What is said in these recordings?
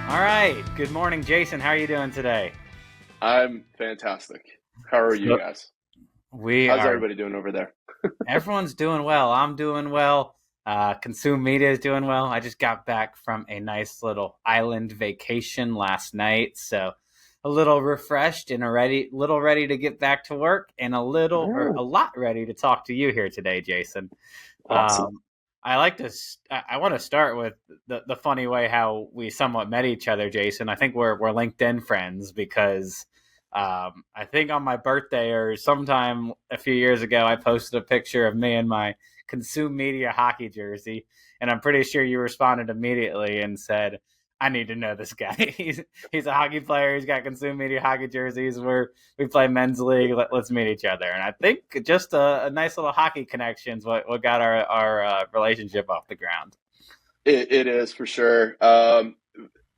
All right. Good morning, Jason. How are you doing today? I'm fantastic. How are you So guys? we How's are, everybody doing over there? everyone's doing well. I'm doing well. Consume Media is doing well. I just got back from a nice little island vacation last night. So a little refreshed and little ready to get back to work and Oh, a lot ready to talk to you here today, Jason. awesome. Um, I want to start with the funny way how we somewhat met each other, Jason. I think we're LinkedIn friends because I think on my birthday or sometime a few years ago, I posted a picture of me in my Consume Media hockey jersey, and I'm pretty sure you responded immediately and said, "I need to know this guy. He's a hockey player. He's got Consume Media hockey jerseys. We play men's league. Let's meet each other." And I think just a nice little hockey connections what got our relationship off the ground. It is for sure.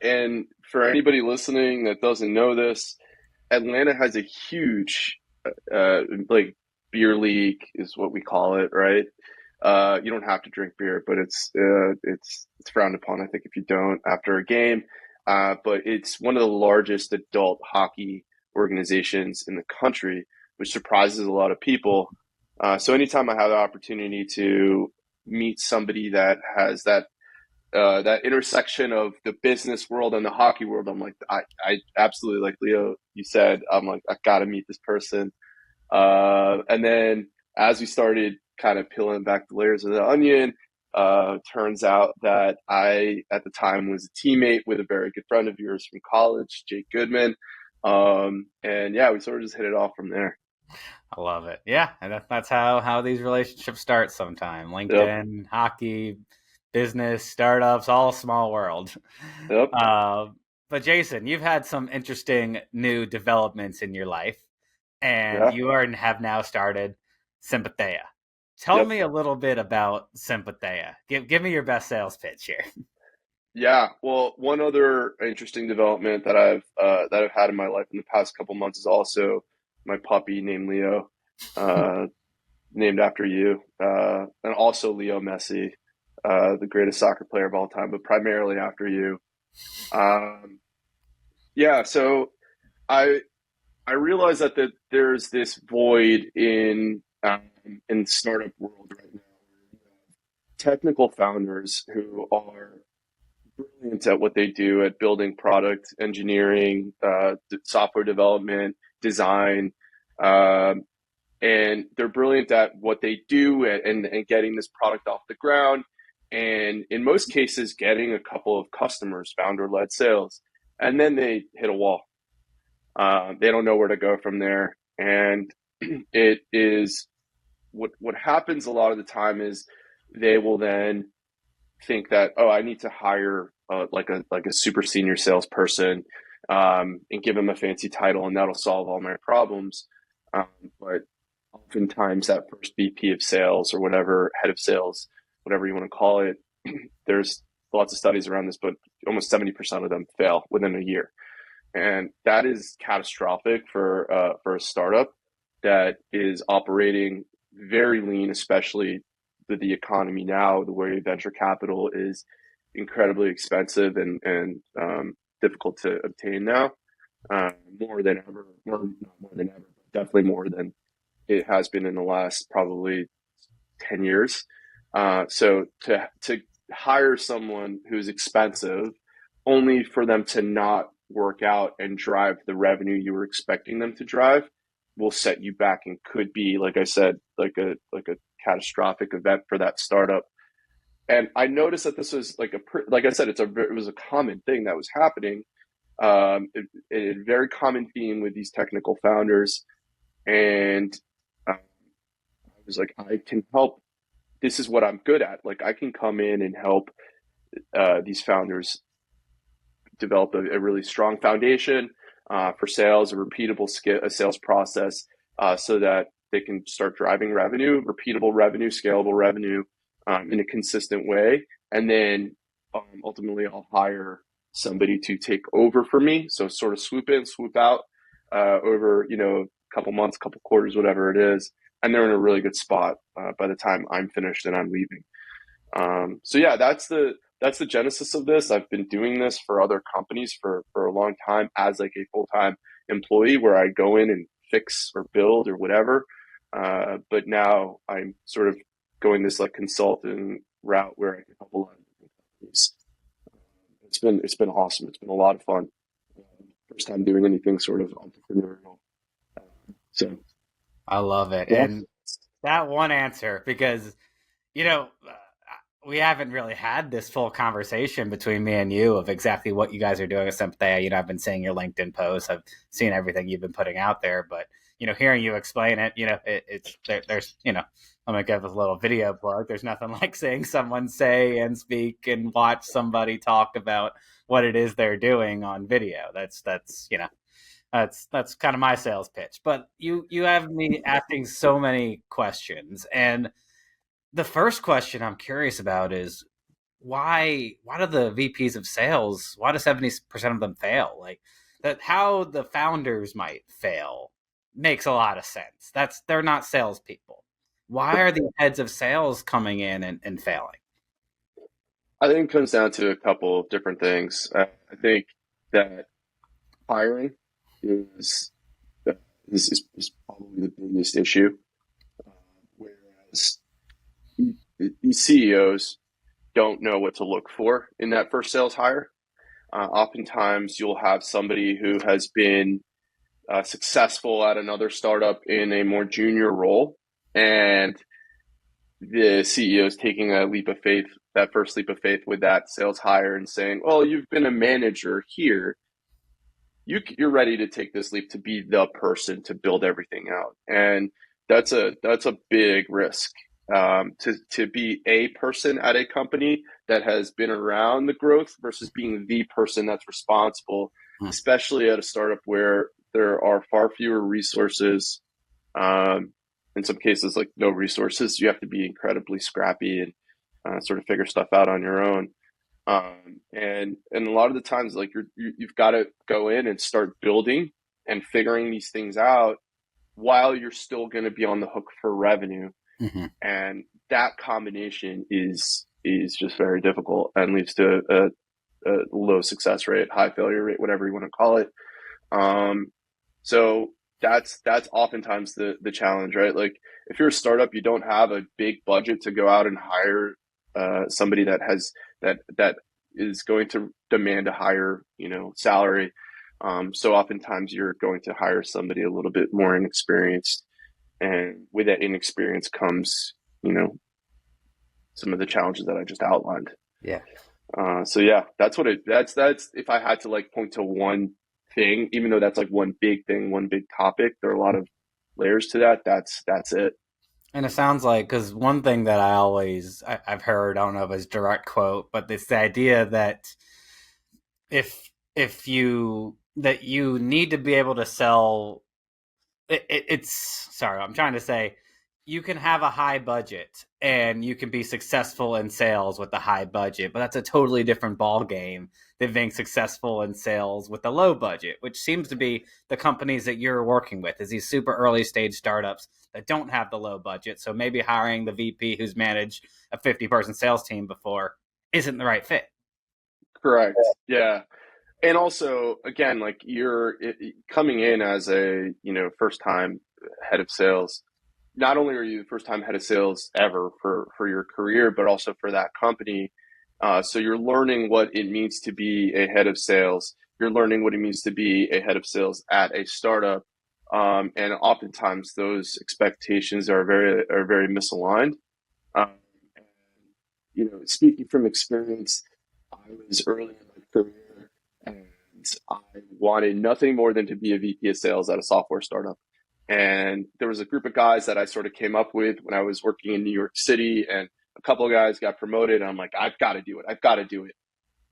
And for anybody listening that doesn't know this, Atlanta has a huge, like beer league is what we call it, right? You don't have to drink beer, but it's frowned upon, I think, if you don't after a game. But it's one of the largest adult hockey organizations in the country, which surprises a lot of people. So anytime I have the opportunity to meet somebody that has that intersection of the business world and the hockey world, I'm like, I absolutely, like Leo, you said, I'm like, I got to meet this person. And then as we started kind of peeling back the layers of the onion, turns out that I, at the time, was a teammate with a very good friend of yours from college, Jake Goodman. And yeah, we sort of just hit it off from there. I love it. Yeah, and that's how these relationships start. Sometime Yep. LinkedIn, hockey, business, startups, all small world. Yep. Uh, but Jason, you've had some interesting new developments in your life, and Yeah. have now started Sympatheia. Tell Yep. me a little bit about Sympatheia. Give me your best sales pitch here. Yeah, well, one other interesting development that I've had in my life in the past couple months is also my puppy named Leo, uh, named after you, and also Leo Messi, the greatest soccer player of all time, but primarily after you. Um, yeah, so I I realize that there's this void in startup world right now. Technical founders who are brilliant at what they do at building product engineering, software development, design, um, and they're brilliant at what they do and getting this product off the ground. And in most cases, getting a couple of customers, founder led sales, and then they hit a wall. They don't know where to go from there. And it is what happens a lot of the time is they will then think that, oh, I need to hire like a super senior salesperson, and give them a fancy title, and that'll solve all my problems. Um, but oftentimes, that first VP of sales or whatever, head of sales, whatever you want to call it, there's lots of studies around this, but almost 70% of them fail within a year, and that is catastrophic for a startup that is operating very lean, especially the economy now, the way venture capital is incredibly expensive and difficult to obtain now, more than ever. Well, not more than ever, but definitely more than it has been in the last probably 10 years. So to hire someone who's expensive only for them to not work out and drive the revenue you were expecting them to drive will set you back and could be, like I said, like a catastrophic event for that startup. And I noticed that this was like I said, it was a common thing that was happening. A very common theme with these technical founders, and I was like, I can help. This is what I'm good at. Like I can come in and help these founders develop a really strong foundation for sales, a repeatable a sales process, so that they can start driving revenue, repeatable revenue, scalable revenue, in a consistent way. And then ultimately, I'll hire somebody to take over for me. So sort of swoop in, swoop out. over, a couple months, couple quarters, whatever it is, and they're in a really good spot by the time I'm finished and I'm leaving. So yeah, that's the genesis of this. I've been doing this for other companies for a long time as like a full-time employee, where I go in and fix or build or whatever. But now I'm sort of going this like consulting route where I can help a lot of different companies. It's been awesome. It's been a lot of fun. First time doing anything sort of entrepreneurial. So I love it. yeah, And that one answer, because, you know, we haven't really had this full conversation between me and you of exactly what you guys are doing at Sympatheia. I've been seeing your LinkedIn posts. I've seen everything you've been putting out there, but, hearing you explain it, it's there's, I'm going to give a little video plug. There's nothing like seeing someone say and speak and watch somebody talk about what it is they're doing on video. That's kind of my sales pitch. But you have me asking so many questions, and the first question I'm curious about is why do the VPs of sales, why do 70% of them fail? Like, that, how the founders might fail makes a lot of sense. They're not salespeople. Why are the heads of sales coming in and failing? I think it comes down to a couple of different things. I think that hiring is is probably the biggest issue. Uh, Whereas these CEOs don't know what to look for in that first sales hire. Oftentimes, you'll have somebody who has been successful at another startup in a more junior role, and the CEO is taking a leap of faith, that first leap of faith with that sales hire, and saying, "Well, you've been a manager here. You're ready to take this leap to be the person to build everything out," and that's a big risk. To be a person at a company that has been around the growth versus being the person that's responsible, Hmm. especially at a startup where there are far fewer resources. Um, in some cases, like no resources, you have to be incredibly scrappy and sort of figure stuff out on your own. And a lot of the times, like you've got to go in and start building and figuring these things out while you're still going to be on the hook for revenue. Mm-hmm. And that combination is just very difficult and leads to a low success rate, high failure rate, whatever you want to call it. Um, so that's oftentimes the challenge, right? Like if you're a startup, you don't have a big budget to go out and hire somebody that is going to demand a higher salary. So oftentimes you're going to hire somebody a little bit more inexperienced, and with that inexperience comes some of the challenges that I just outlined. Yeah. So yeah, that's if I had to like point to one thing, even though that's like one big thing, one big topic, there are a lot of layers to that. That's it. And it sounds like, because one thing that I've heard, I don't know if it's direct quote, but it's the idea that if you need to be able to sell, it's sorry, I'm trying to say, you can have a high budget and you can be successful in sales with a high budget, but that's a totally different ball game than being successful in sales with a low budget, which seems to be the companies that you're working with, is these super early stage startups that don't have the low budget. So maybe hiring the VP who's managed a 50-person sales team before isn't the right fit. Correct. Yeah. And also, again, like coming in as a first time head of sales. Not only are you the first time head of sales ever for your career, but also for that company. So you're learning what it means to be a head of sales. You're learning what it means to be a head of sales at a startup, and oftentimes those expectations are very misaligned. Um, and, speaking from experience, I was early in my career, and I wanted nothing more than to be a VP of sales at a software startup. And there was a group of guys that I sort of came up with when I was working in New York City, and a couple of guys got promoted. And I'm like, I've got to do it. I've got to do it.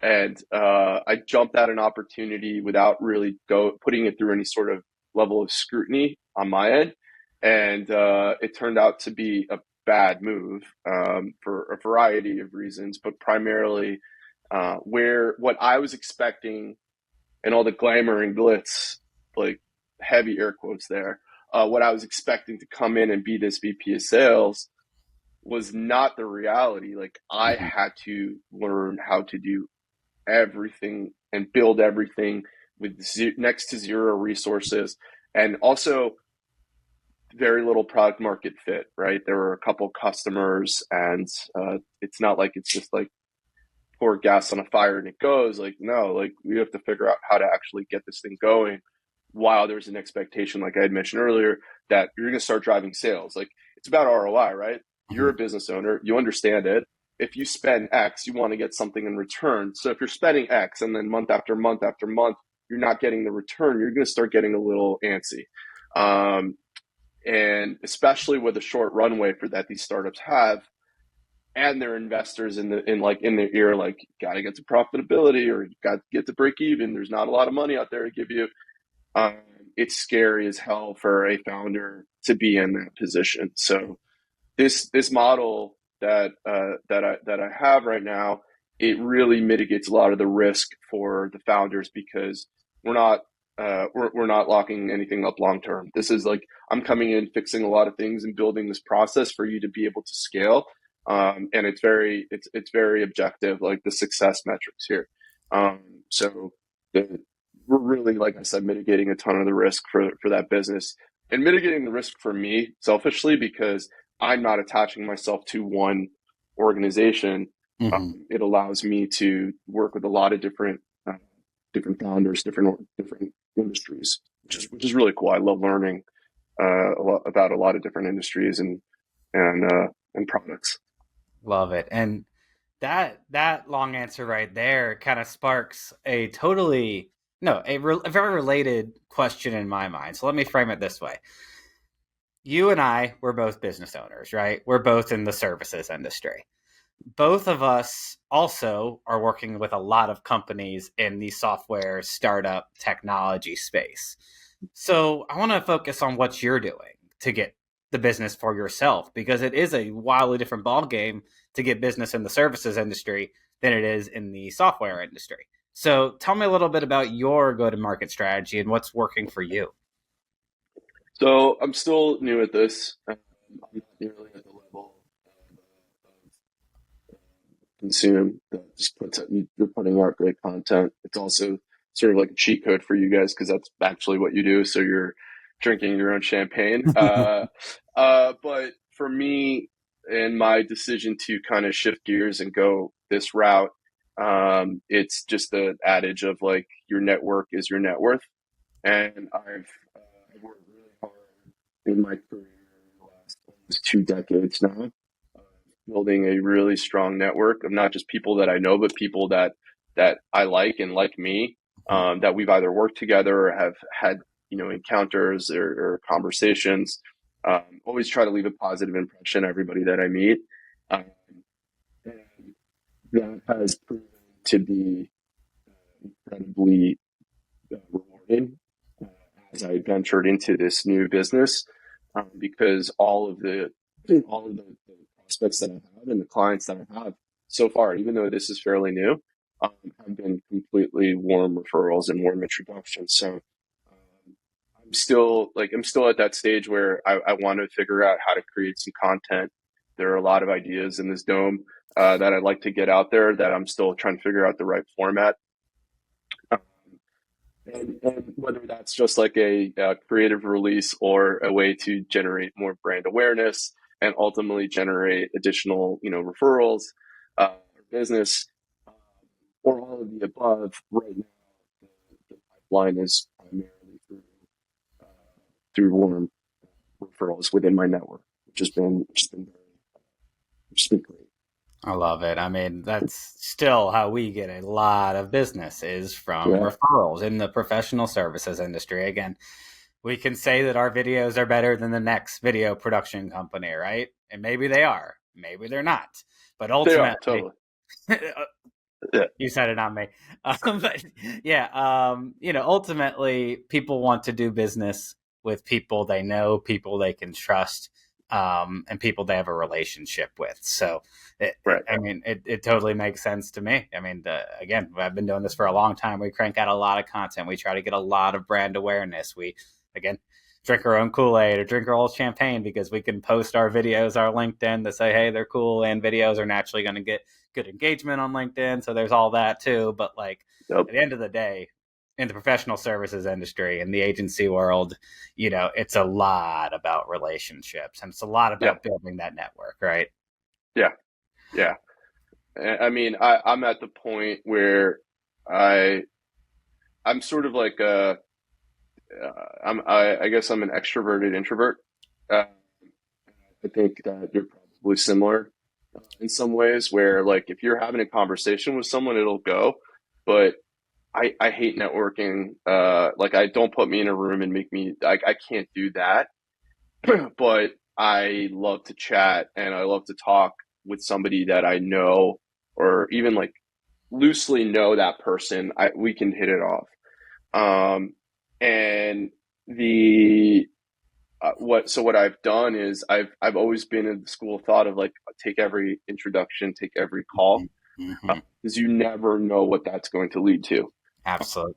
And I jumped at an opportunity without really putting it through any sort of level of scrutiny on my end. And it turned out to be a bad move for a variety of reasons, but primarily where what I was expecting and all the glamour and glitz, like heavy air quotes there, what I was expecting to come in and be this VP of sales was not the reality. Like I Mhm. had to learn how to do everything and build everything with next to zero resources, and also very little product market fit, right? There were a couple customers, and it's not like it's just like pour gas on a fire and it goes. Like, no, like we have to figure out how to actually get this thing going while there's an expectation, like I had mentioned earlier, that you're going to start driving sales. Like it's about ROI, right? You're a Mhm. business owner, you understand it. If you spend X, you want to get something in return. So if you're spending X and then month after month after month, you're not getting the return, you're going to start getting a little antsy. Um, and especially with a short runway for that these startups have, and their investors in their ear, like got to get to profitability or got to get to break even. There's not a lot of money out there to give you. Um, it's scary as hell for a founder to be in that position. So this model that I have right now, it really mitigates a lot of the risk for the founders because we're not locking anything up long term. This is like I'm coming in, fixing a lot of things, and building this process for you to be able to scale. And it's very objective, like the success metrics here. So the, we're really, like I said, mitigating a ton of the risk for that business and mitigating the risk for me selfishly because I'm not attaching myself to one organization. Mhm. It allows me to work with a lot of different founders, different industries, which is really cool. I love learning a lot about a lot of different industries and products. Love it. And that long answer right there kind of sparks a totally no a very related question in my mind. So let me frame it this way: you and I, we're both business owners, right? We're both in the services industry. Both of us also are working with a lot of companies in the software startup technology space. So I want to focus on what you're doing to get the business for yourself because it is a wildly different ballgame to get business in the services industry than it is in the software industry. So tell me a little bit about your go-to-market strategy and what's working for you. So I'm still new at this. I'm not nearly at the level Consume that just puts out, you're putting out great content. It's also sort of like a cheat code for you guys because that's actually what you do. So you're drinking your own champagne. But for me and my decision to kind of shift gears and go this route, it's just the adage of like your network is your net worth. And I've worked really hard in my career in the last almost 2 decades now, uh, building a really strong network of not just people that I know, but people that I like and like me, that we've either worked together or have had encounters or conversations. Always try to leave a positive impression on everybody that I meet, um, and that has proven to be incredibly rewarding uh, as I ventured into this new business, because all of the prospects that I have and the clients that I have so far, even though this is fairly new, have been completely warm referrals and warm introductions. So I'm still at that stage where I want to figure out how to create some content. There are a lot of ideas in this dome that I'd like to get out there that I'm still trying to figure out the right format. Um, and whether that's just like a creative release or a way to generate more brand awareness and ultimately generate additional, referrals, business, um, or all of the above. Right now, the pipeline is primarily uh, through warm referrals within my network, which has been great. I love it. I mean, that's still how we get a lot of business is from Yeah, referrals in the professional services industry. Again, we can say that our videos are better than the next video production company, right? And maybe they are, maybe they're not. But they are ultimately, totally. Yeah, you said it, not me. But yeah, ultimately, people want to do business with people they know, people they can trust, and people they have a relationship with. So, right. it totally makes sense to me. I mean, again, I've been doing this for a long time. We crank out a lot of content. We try to get a lot of brand awareness. We, again, drink our own Kool-Aid or drink our old champagne because we can post our videos, our LinkedIn that say, hey, they're cool, and videos are naturally going to get good engagement on LinkedIn. So there's all that too. But like Yep. at the end of the day, in the professional services industry, in the agency world, it's a lot about relationships and it's a lot Yeah. about building that network, right? Yeah. Yeah. I mean, I'm at the point where I I'm sort of like I guess I'm an extroverted introvert. Uh, I think that you're probably similar in some ways, where like if you're having a conversation with someone, it'll go. But I hate networking. Like I don't put me in a room and make me I can't do that. But I love to chat and I love to talk with somebody that I know or even like loosely know that person. We can hit it off. And the what I've done is I've always been in the school of thought of like take every introduction, take every call, Mm-hmm. because you never know what that's going to lead to. Absolutely.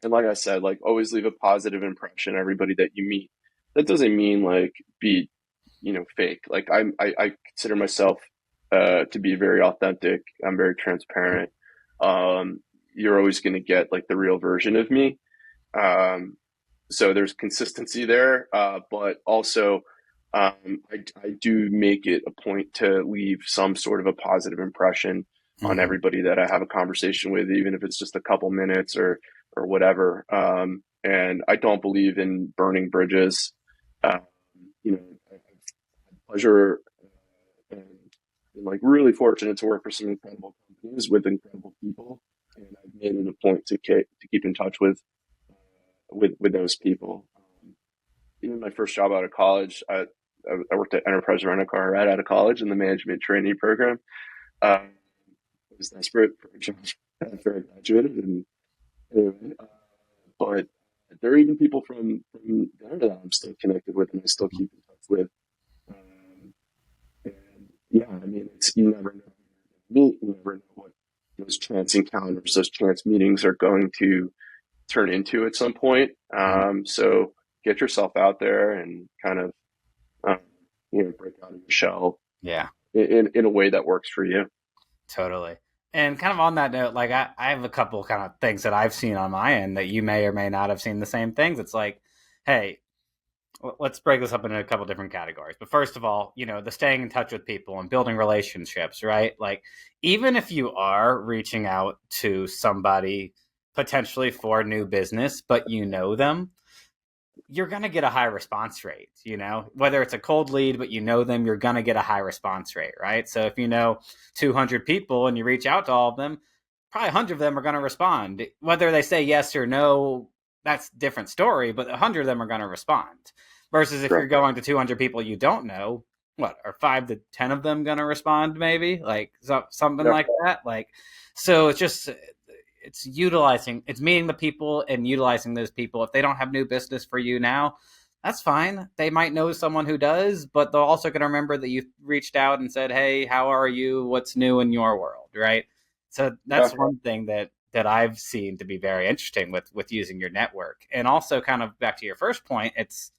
And like I said, like always leave a positive impression everybody that you meet. That doesn't mean like be fake. Like I consider myself to be very authentic. I'm very transparent. You're always going to get like the real version of me. So there's consistency there, but also I do make it a point to leave some sort of a positive impression on Mm-hmm. everybody that I have a conversation with, even if it's just a couple minutes or whatever. And I don't believe in burning bridges. Um, I have pleasure and been like really fortunate to work for some incredible companies with incredible people, and I've made it a point to keep in touch with those people. Even my first job out of college, I worked at Enterprise Rent a Car right out of college in the management trainee program. I was desperate for a job after I graduated, and anyway, but there are even people from there that I'm still connected with, and I still keep in touch with. Um, and yeah, I mean, you never know who you're going to meet. You never know what those chance encounters, those chance meetings are going to turn into at some point. So get yourself out there and kind of, um, break out of your shell Yeah. in a way that works for you. Totally. And kind of on that note, like I have a couple kind of things that I've seen on my end that you may or may not have seen the same things. It's like, hey, let's break this up into a couple different categories. But first of all, the staying in touch with people and building relationships, right? Like, even if you are reaching out to somebody potentially for new business, but you know them, you're going to get a high response rate, whether it's a cold lead, but you know them, you're going to get a high response rate, right? So if you know 200 people and you reach out to all of them, probably 100 of them are going to respond. Whether they say yes or no, that's a different story, but 100 of them are going to respond. Versus if you're Correct. going to 200 people you don't know, what are 5 to 10 of them going to respond? Maybe like something Yeah. like that. Like, so it's meeting the people and utilizing those people. If they don't have new business for you now, that's fine. They might know someone who does, but they're also going to remember that you reached out and said, hey, how are you, what's new in your world, right? So Yeah. that's one thing that I've seen to be very interesting with using your network. And also kind of back to your first point, it's,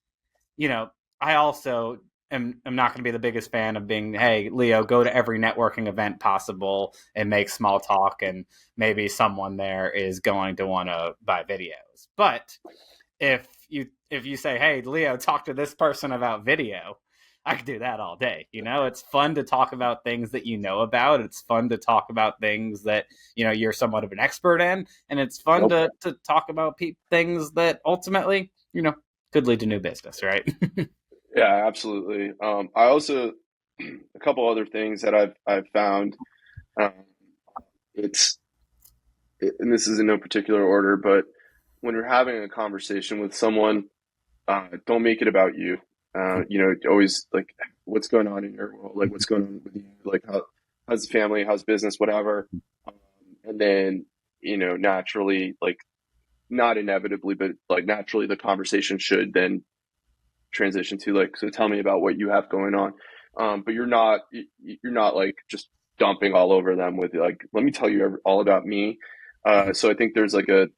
I also am not going to be the biggest fan of being, hey, Leo, go to every networking event possible and make small talk, and maybe someone there is going to want to buy videos. But if you say, hey, Leo, talk to this person about video, I could do that all day. It's fun to talk about things that you know about. It's fun to talk about things that you're somewhat of an expert in, and it's fun Nope. to talk about things that ultimately could lead to new business, right? Yeah, absolutely. I also a couple other things that I've found. Um, it's and this is in no particular order, but when you're having a conversation with someone, don't make it about you. Always like what's going on in your world, like what's going on with you, like how's the family, how's business, whatever. Um, and then naturally, like not inevitably, but like naturally, the conversation should then transition to like, so tell me about what you have going on. But you're not like just dumping all over them with like, let me tell you all about me. So I think there's like a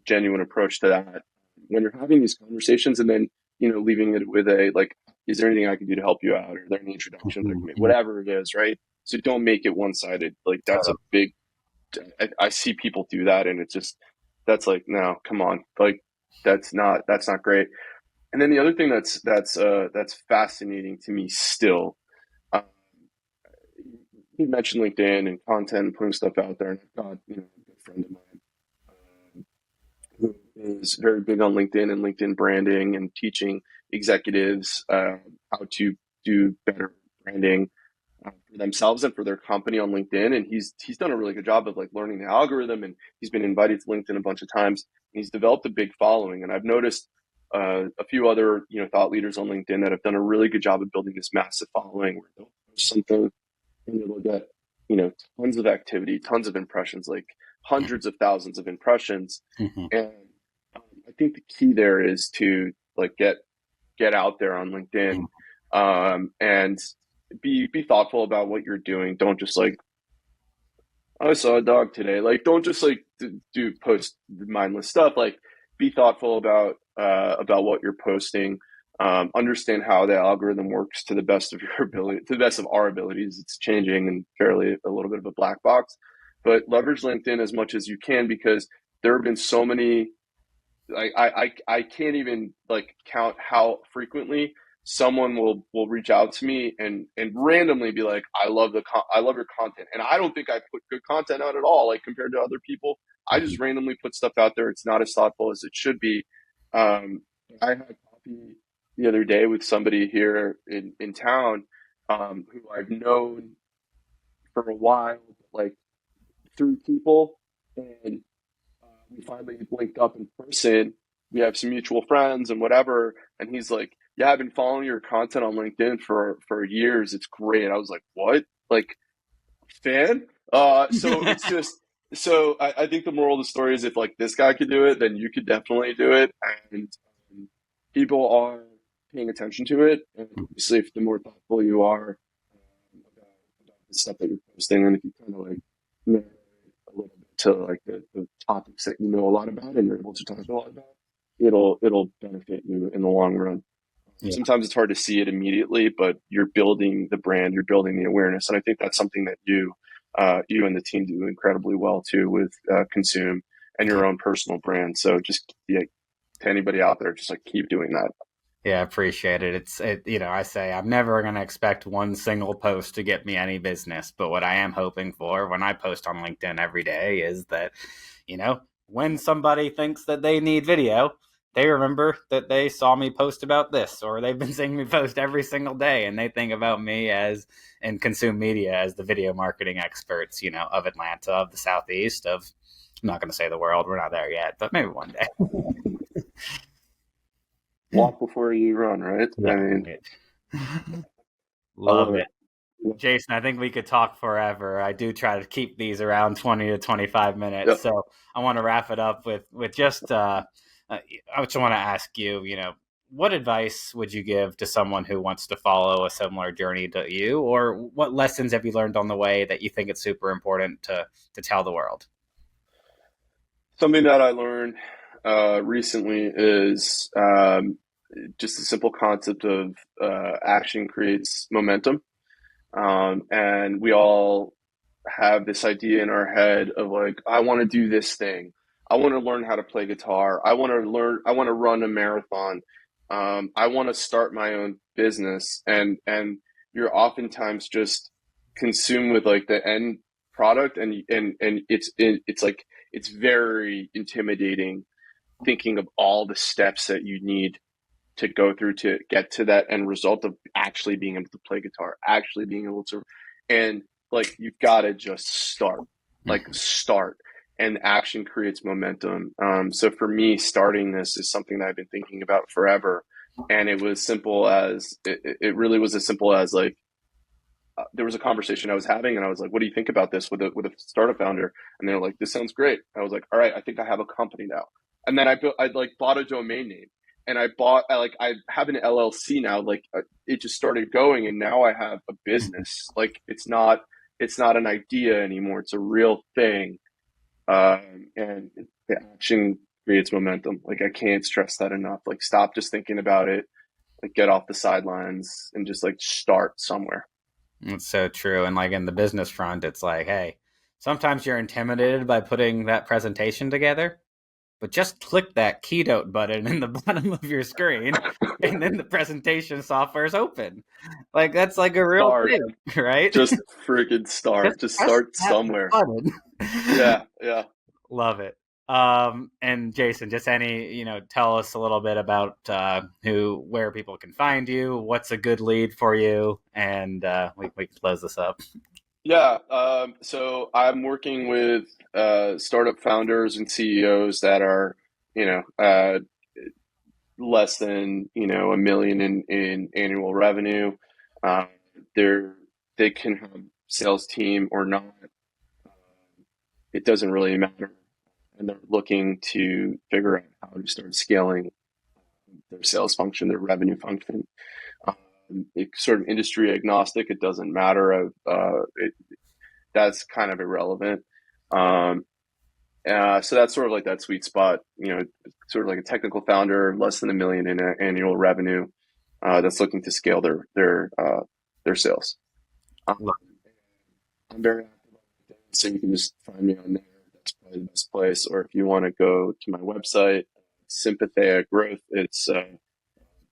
genuine approach to that. when you're having these conversations, and then, leaving it with a, like, is there anything I can do to help you out? Or are there any introductions I can make? Whatever it is, right? So don't make it one-sided. Like, that's a big, I see people do that, and it's just, that's like, no, come on. Like, that's not great. And then the other thing that's fascinating to me still, uh, you mentioned LinkedIn and content and putting stuff out there. And I've got, a good friend of mine, who is very big on LinkedIn and LinkedIn branding and teaching executives how to do better branding for themselves and for their company on LinkedIn. And he's done a really good job of, like, learning the algorithm, and he's been invited to LinkedIn a bunch of times. And he's developed a big following. And I've noticed a few other, thought leaders on LinkedIn that have done a really good job of building this massive following, where they'll post something and it'll get, tons of activity, tons of impressions, like hundreds of thousands of impressions. Mm-hmm. And I think the key there is to, like, get out there on LinkedIn, and be thoughtful about what you're doing. Don't just, like, I saw a dog today. Like, don't just, like, do post mindless stuff. Like, be thoughtful about what you're posting. Understand how the algorithm works to the best of your ability, to the best of our abilities. It's changing and fairly a little bit of a black box, but leverage LinkedIn as much as you can, because there have been so many. I can't even, like, count how frequently someone will reach out to me and randomly be like, I love your content. And I don't think I put good content out at all, like, compared to other people. I just randomly put stuff out there. It's not as thoughtful as it should be. I had coffee the other day with somebody here in town, who I've known for a while, like, through people, and we finally linked up in person. We have some mutual friends and whatever. And he's like, yeah, I've been following your content on LinkedIn for years. It's great. I was like, what? Like, fan? So it's just, so I think the moral of the story is, if, like, this guy could do it, then you could definitely do it. And people are paying attention to it. And obviously, if the more thoughtful you are about the stuff that you're posting, and if you kind of, like, narrow it a little bit to, like, the topics that you know a lot about and you're able to talk a lot about, it'll benefit you in the long run. Yeah. Sometimes it's hard to see it immediately, but you're building the brand, you're building the awareness, and I think that's something that you and the team do incredibly well too with Consume and your own personal brand. So just, yeah, to anybody out there, just, like, keep doing that. Yeah, I appreciate it. I say I'm never going to expect one single post to get me any business, but what I am hoping for when I post on LinkedIn every day is that, when somebody thinks that they need video, they remember that they saw me post about this, or they've been seeing me post every single day, and they think about me and Consume Media as the video marketing experts, of Atlanta, of the Southeast, of, I'm not going to say the world, we're not there yet, but maybe one day. Walk before you run, right? Yeah. I mean, Love it. Jason, I think we could talk forever. I do try to keep these around 20 to 25 minutes. Yep. So I want to wrap it up with just, I just want to ask you, what advice would you give to someone who wants to follow a similar journey to you? Or what lessons have you learned on the way that you think it's super important to tell the world? Something that I learned recently is just the simple concept of action creates momentum. And we all have this idea in our head of, like, I want to do this thing. I want to learn how to play guitar. I want to run a marathon. I want to start my own business. And you're oftentimes just consumed with, like, the end product. And it's like, it's very intimidating thinking of all the steps that you need to go through to get to that end result of actually being able to play guitar, actually being able to, and, like, you've got to just start, and action creates momentum. So for me, starting this is something that I've been thinking about forever. And it was simple as, it really was as simple as, like, there was a conversation I was having, and I was like, what do you think about this with a startup founder? And they're like, this sounds great. I was like, all right, I think I have a company now. And then I bought a domain name, and I have an LLC now. Like, it just started going, and now I have a business. Like, it's not an idea anymore. It's a real thing. And the creates momentum. Like, I can't stress that enough. Like, stop just thinking about it. Like, get off the sidelines and just like start somewhere. It's so true. And like in the business front, it's like, hey, sometimes you're intimidated by putting that presentation together, but just click that keynote button in the bottom of your screen, and then the presentation software is open. Like that's like a real Start. thing, right? Just freaking start. Just press start that somewhere. button. Yeah, yeah. Love it. And Jason, just tell us a little bit about where people can find you, what's a good lead for you, and we can close this up. Yeah. So I'm working with startup founders and CEOs that are, less than, $1 million in annual revenue. Uh, they can have sales team or not. It doesn't really matter. And they're looking to figure out how to start scaling their sales function, their revenue function. It's sort of industry agnostic. It doesn't matter. That's kind of irrelevant. So that's sort of like that sweet spot, sort of like a technical founder, less than $1 million in annual revenue, that's looking to scale their sales. I'm very active, so you can just find me on there. That's probably the best place. Or if you want to go to my website, Sympatheia Growth, it's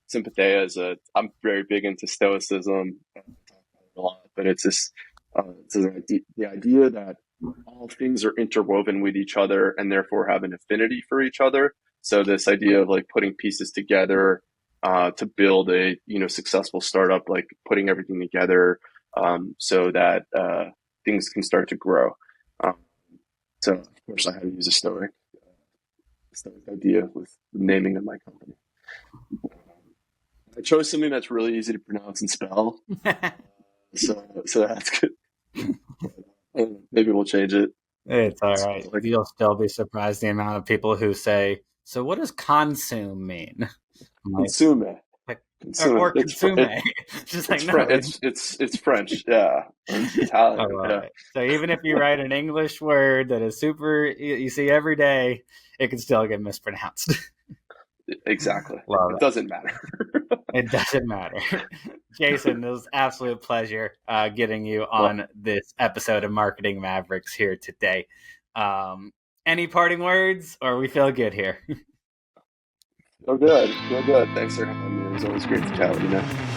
Sympatheia I'm very big into stoicism, a lot, but it's the idea that all things are interwoven with each other and therefore have an affinity for each other. So this idea of like putting pieces together to build a successful startup, like putting everything together so that things can start to grow. So of course I had to use a stoic idea with the naming of my company. I chose something that's really easy to pronounce and spell. So that's good. Maybe we'll change it. It's all right. You'll still be surprised the amount of people who say, "So what does consume mean?" Consume. Or consume. Just like no, it's French. Yeah, it's Italian. I love it. So even if you write an English word that is super, you see every day, it can still get mispronounced. Exactly. It doesn't matter. It doesn't matter. Jason, it was an absolute pleasure getting you on this episode of Marketing Mavericks here today. Any parting words, or we feel good here? Feel good. Thanks for having me. It was always great to chat with you, man.